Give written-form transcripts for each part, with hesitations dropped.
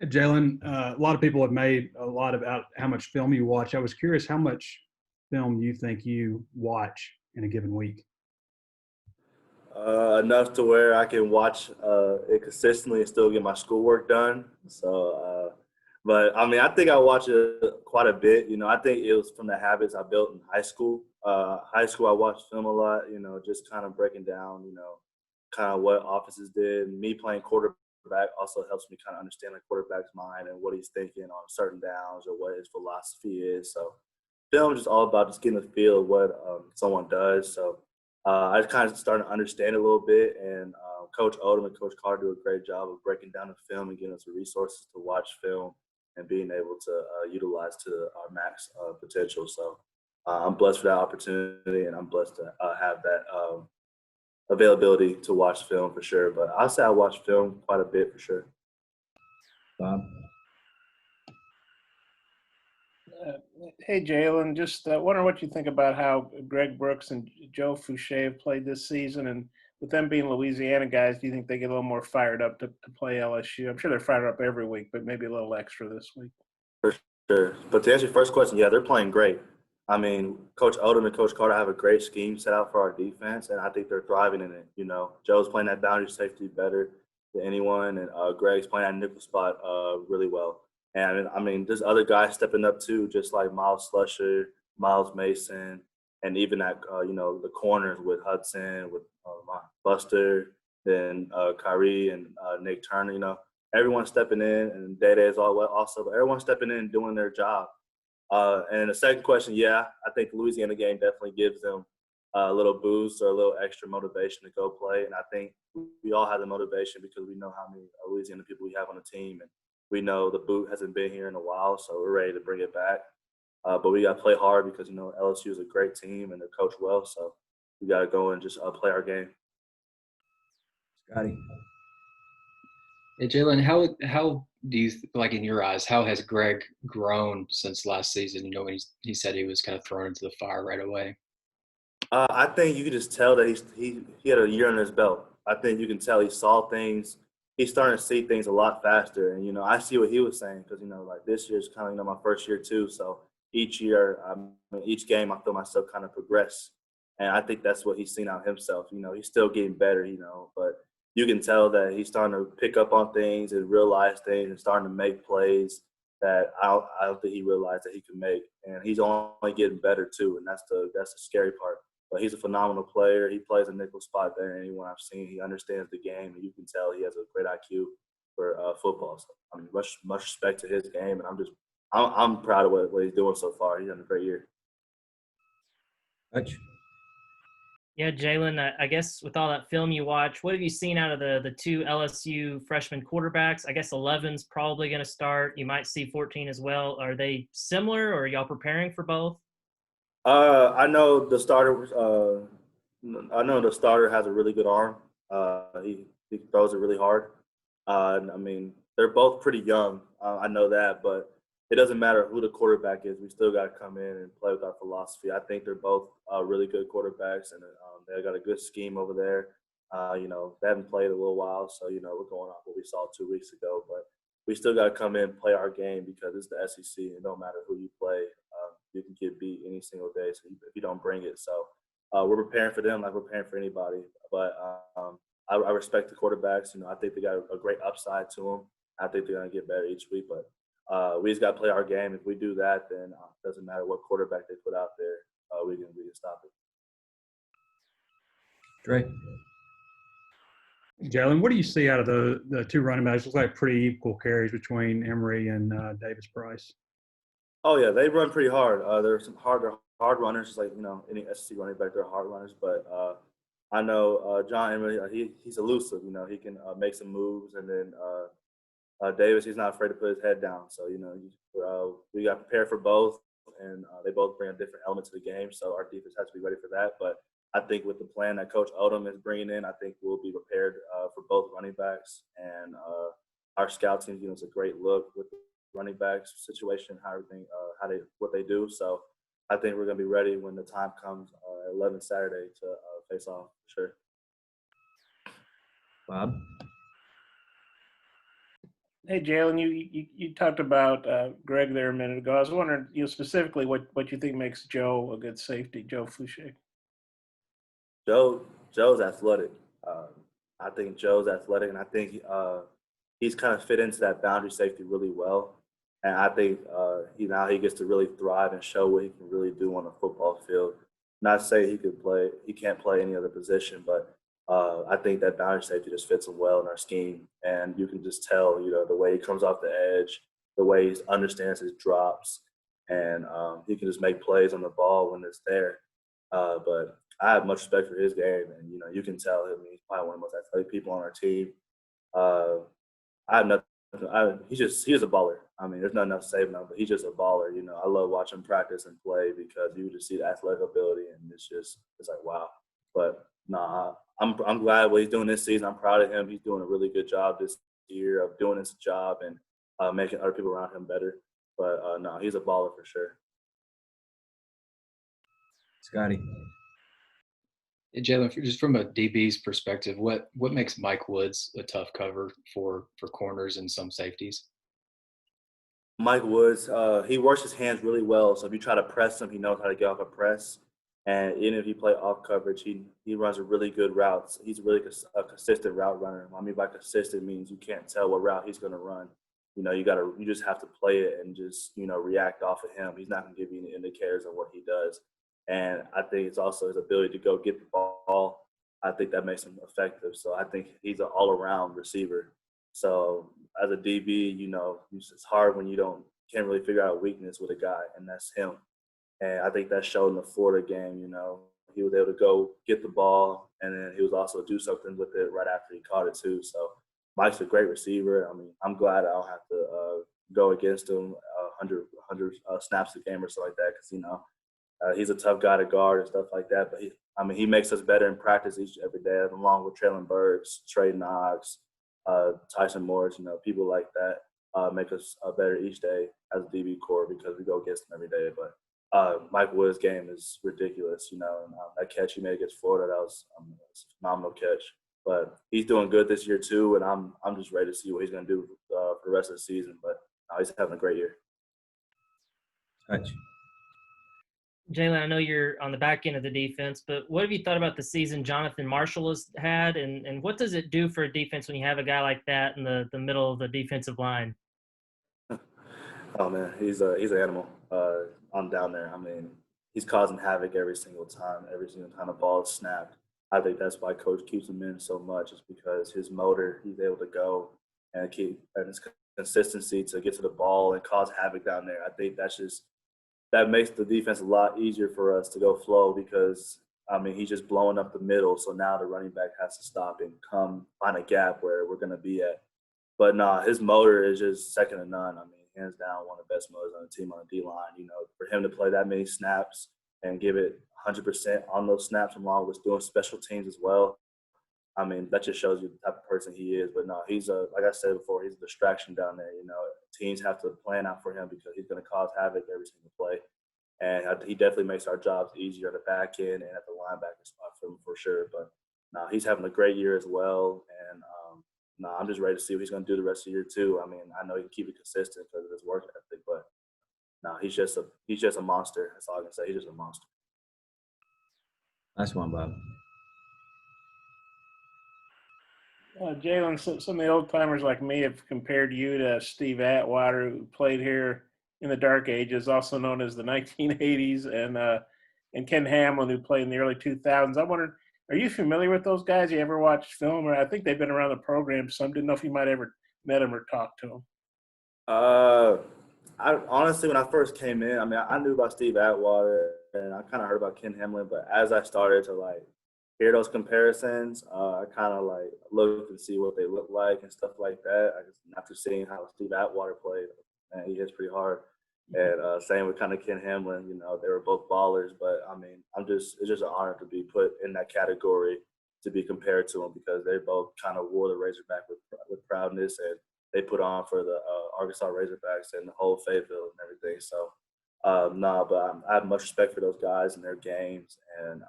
Jalen, a lot of people have made a lot about how much film you watch. I was curious how much film you think you watch in a given week. Enough to where I can watch it consistently and still get my schoolwork done. But I mean, I think I watch it quite a bit. I think it was from the habits I built in high school. High school, I watched film a lot. Just kind of breaking down, kind of what offenses did. And me playing quarterback also helps me kind of understand the quarterback's mind and what he's thinking on certain downs or what his philosophy is. So film is just all about just getting the feel of what someone does. So I just kind of started to understand it a little bit, and Coach Odom and Coach Carter do a great job of breaking down the film and giving us the resources to watch film and being able to utilize to our max potential. So I'm blessed for that opportunity, and I'm blessed to have that availability to watch film for sure. But I'll say I watch film quite a bit for sure. Bob? Hey, Jalen, just wondering what you think about how Greg Brooks and Joe Foucha have played this season. And with them being Louisiana guys, do you think they get a little more fired up to play LSU? I'm sure they're fired up every week, but maybe a little extra this week. For sure. But to answer your first question, yeah, they're playing great. I mean, Coach Odom and Coach Carter have a great scheme set out for our defense, and I think they're thriving in it. Joe's playing that boundary safety better than anyone, and Greg's playing that nickel spot really well. And, I mean, there's other guys stepping up too, just like Miles Slusher, Miles Mason, and even at, the corners with Hudson, with Buster, then Kyrie and Nick Turner, everyone's stepping in, and Day-Day is also, but everyone's stepping in and doing their job. And the second question, yeah, I think the Louisiana game definitely gives them a little boost or a little extra motivation to go play. And I think we all have the motivation because we know how many Louisiana people we have on the team. And we know the boot hasn't been here in a while, so we're ready to bring it back. But we got to play hard because, LSU is a great team and they're coached well. So we got to go and just play our game. Scotty? Hey, Jalen, how do you like in your eyes? How has Greg grown since last season? When he said he was kind of thrown into the fire right away. I think you can just tell that he had a year on his belt. I think you can tell he saw things. He's starting to see things a lot faster, and I see what he was saying because like this year's kind of my first year too. So each year, each game, I feel myself kind of progress, and I think that's what he's seen out himself. He's still getting better, but you can tell that he's starting to pick up on things and realize things and starting to make plays that I don't think he realized that he could make. And he's only getting better too, and that's the scary part. But he's a phenomenal player. He plays a nickel spot there. Anyone I've seen, he understands the game, and you can tell he has a great IQ for football. So, I mean, much respect to his game, and I'm proud of what he's doing so far. He's having a great year. Hutch? Yeah, Jalen, I guess with all that film you watch, what have you seen out of the two LSU freshman quarterbacks? I guess 11's probably going to start. You might see 14 as well. Are they similar, or are y'all preparing for both? I know the starter. I know the starter has a really good arm. He throws it really hard. I mean, they're both pretty young. I know that, but it doesn't matter who the quarterback is. We still got to come in and play with our philosophy. I think they're both really good quarterbacks, and they got a good scheme over there. They haven't played a little while, so, we're going off what we saw 2 weeks ago. But we still got to come in and play our game because it's the SEC, and no matter who you play, you can get beat any single day if you don't bring it. So we're preparing for them like we're preparing for anybody. But I respect the quarterbacks. I think they got a great upside to them. I think they're going to get better each week, but we just got to play our game. If we do that, then it doesn't matter what quarterback they put out there. We can stop it. Dre? Jalen, what do you see out of the two running backs? Looks like pretty equal carries between Emory and Davis Price. Oh yeah, they run pretty hard. They're some hard runners, just like any SEC running back. They're hard runners, but I know John Emory. He's elusive. He can make some moves, and then Davis, he's not afraid to put his head down. So we got prepared for both, and they both bring a different element to the game. So our defense has to be ready for that. But I think with the plan that Coach Odom is bringing in, I think we'll be prepared for both running backs. And our scout team, it's a great look with the running backs situation, what they do. So I think we're gonna be ready when the time comes at 11 Saturday to face off for sure. Bob? Hey, Jalen, you talked about Greg there a minute ago. I was wondering, specifically what you think makes Joe a good safety, Joe Foucha. Joe's athletic. Uh, I think Joe's athletic, and I think he's kind of fit into that boundary safety really well. And I think he gets to really thrive and show what he can really do on the football field. Not to say he can't play any other position, but I think that boundary safety just fits him well in our scheme. And you can just tell, the way he comes off the edge, the way he understands his drops, and he can just make plays on the ball when it's there. But I have much respect for his game, and you can tell him he's probably one of the most athletic people on our team. Uh, I have nothing. He's just a baller. I mean, there's nothing else to say about him, but he's just a baller. I love watching him practice and play because you just see the athletic ability, and it's like wow. But nah, I'm glad what he's doing this season. I'm proud of him. He's doing a really good job this year of doing his job and making other people around him better. But no, he's a baller for sure. Scotty. Jalen, just from a DB's perspective, what makes Mike Woods a tough cover for corners and some safeties? Mike Woods, he works his hands really well. So if you try to press him, he knows how to get off a press. And even if you play off coverage, he runs a really good route. He's really a consistent route runner. What I mean by consistent means you can't tell what route he's going to run. You just have to play it and just react off of him. He's not going to give you any indicators of what he does. And I think it's also his ability to go get the ball. I think that makes him effective. So I think he's an all-around receiver. So as a DB, it's hard when you can't really figure out a weakness with a guy, and that's him. And I think that showed in the Florida game. He was able to go get the ball, and then he was also do something with it right after he caught it too. So Mike's a great receiver. I mean, I'm glad I don't have to go against him 100 snaps a game or something like that because he's a tough guy to guard and stuff like that. But he makes us better in practice every day, along with Traylon Burks, Trey Knox, Tyson Morris. People like that make us better each day as a DB core because we go against them every day. But Mike Woods' game is ridiculous. And that catch he made against Florida, that was a phenomenal catch. But he's doing good this year too, and I'm just ready to see what he's going to do for the rest of the season. But he's having a great year. Touch. Jalen, I know you're on the back end of the defense, but what have you thought about the season Jonathan Marshall has had, and what does it do for a defense when you have a guy like that in the middle of the defensive line? Oh man, he's an animal. On down there. I mean, he's causing havoc every single time the ball is snapped. I think that's why coach keeps him in so much, is because his motor, he's able to go and his consistency to get to the ball and cause havoc down there. I think that makes the defense a lot easier for us to go flow because he's just blowing up the middle. So now the running back has to stop and come find a gap where we're going to be at. But his motor is just second to none. Hands down, one of the best motors on the team on the D-line. For him to play that many snaps and give it 100% on those snaps along with doing special teams as well, that just shows you the type of person he is. But he's like I said before, he's a distraction down there. Teams have to plan out for him because he's going to cause havoc every single play. And he definitely makes our jobs easier on the back end and at the linebacker spot for him for sure. But he's having a great year as well. And I'm just ready to see what he's going to do the rest of the year too. I know he can keep it consistent because of his work ethic, but he's just a monster. That's all I can say. He's just a monster. Last one, Bob. Jalen, some of the old timers like me have compared you to Steve Atwater, who played here in the dark ages, also known as the 1980s, and Ken Hamlin, who played in the early 2000s. I wondered, are you familiar with those guys? You ever watched film? Or I think they've been around the program some. Didn't know if you might ever met them or talked to them. I honestly, when I first came in, I knew about Steve Atwater and I kind of heard about Ken Hamlin, but as I started to hear those comparisons, I kind of looked and see what they look like and stuff like that. After seeing how Steve Atwater played, man, he hits pretty hard. And same with kind of Ken Hamlin, they were both ballers. But it's just an honor to be put in that category to be compared to them because they both kind of wore the Razorback with proudness, and they put on for the Arkansas Razorbacks and the whole Fayetteville and everything. So, but I have much respect for those guys and their games, and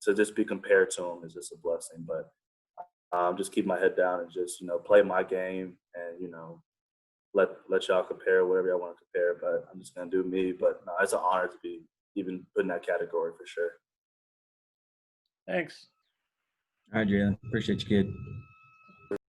to just be compared to them is just a blessing. But just keep my head down and just, play my game and, let y'all compare whatever y'all want to compare. But I'm just going to do me. But no, it's an honor to be even put in that category for sure. Thanks. All right, Jalen. Appreciate you, kid.